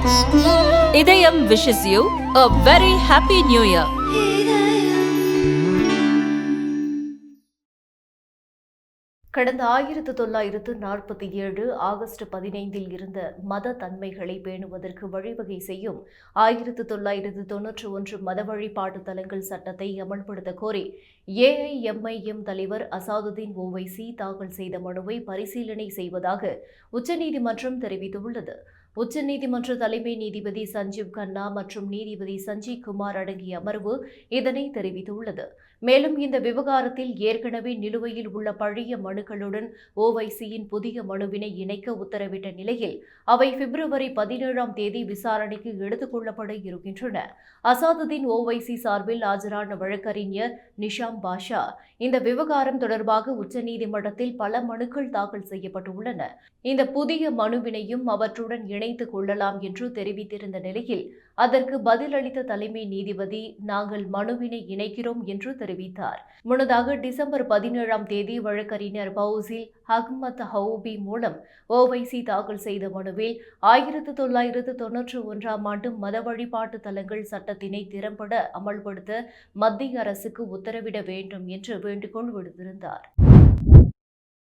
இதயம் wishes you a very happy new year. கடந்த 1947 August 15 இருந்த மத தன்மைகளை பேணுவதற்கு வழிவகை செய்யும் 1991 மத வழிபாட்டு தலங்கள் சட்டத்தை அமல்படுத்த கோரி ஏஐஎம்ஐஎம் தலைவர் அசாதுதீன் ஓவைசி தாக்கல் செய்த மனுவை பரிசீலனை செய்வதாக உச்சநீதிமன்றம் தெரிவித்துள்ளது. உச்சநீதிமன்ற தலைமை நீதிபதி சஞ்சீவ் கன்னா மற்றும் நீதிபதி சஞ்சீவ் குமார் அடங்கிய அமர்வு இதனை தெரிவித்துள்ளது. மேலும் இந்த விவகாரத்தில் ஏற்கனவே நிலுவையில் உள்ள பழைய மனுக்களுடன் ஓவைசியின் புதிய மனுவினை இணைக்க உத்தரவிட்ட நிலையில் அவை பிப்ரவரி 17 விசாரணைக்கு எடுத்துக் கொள்ளப்பட இருக்கின்றன. அசாதுதீன் ஓவைசி சார்பில் ஆஜரான வழக்கறிஞர் நிஷாம் பாஷா இந்த விவகாரம் தொடர்பாக உச்சநீதிமன்றத்தில் பல மனுக்கள் தாக்கல் செய்யப்பட்டுள்ளன. இந்த புதிய மனுவினையும் அவற்றுடன் இணைத்துக் கொள்ளலாம் என்று தெரிவித்திருந்த நிலையில் அதற்கு பதிலளித்த தலைமை நீதிபதி நாங்கள் மனுவினை இணைக்கிறோம் என்று தெரிவித்தார். முன்னதாக டிசம்பர் 17 வழக்கறிஞர் பவுசில் அஹ்மத் ஹவுபி மூலம் ஓவைசி தாக்கல் செய்த மனுவில் 1991 மத வழிபாட்டு தலங்கள் சட்டத்தினை திறம்பட அமல்படுத்த மத்திய அரசுக்கு உத்தரவிட வேண்டும் என்று வேண்டுகோள் விடுத்திருந்தார்.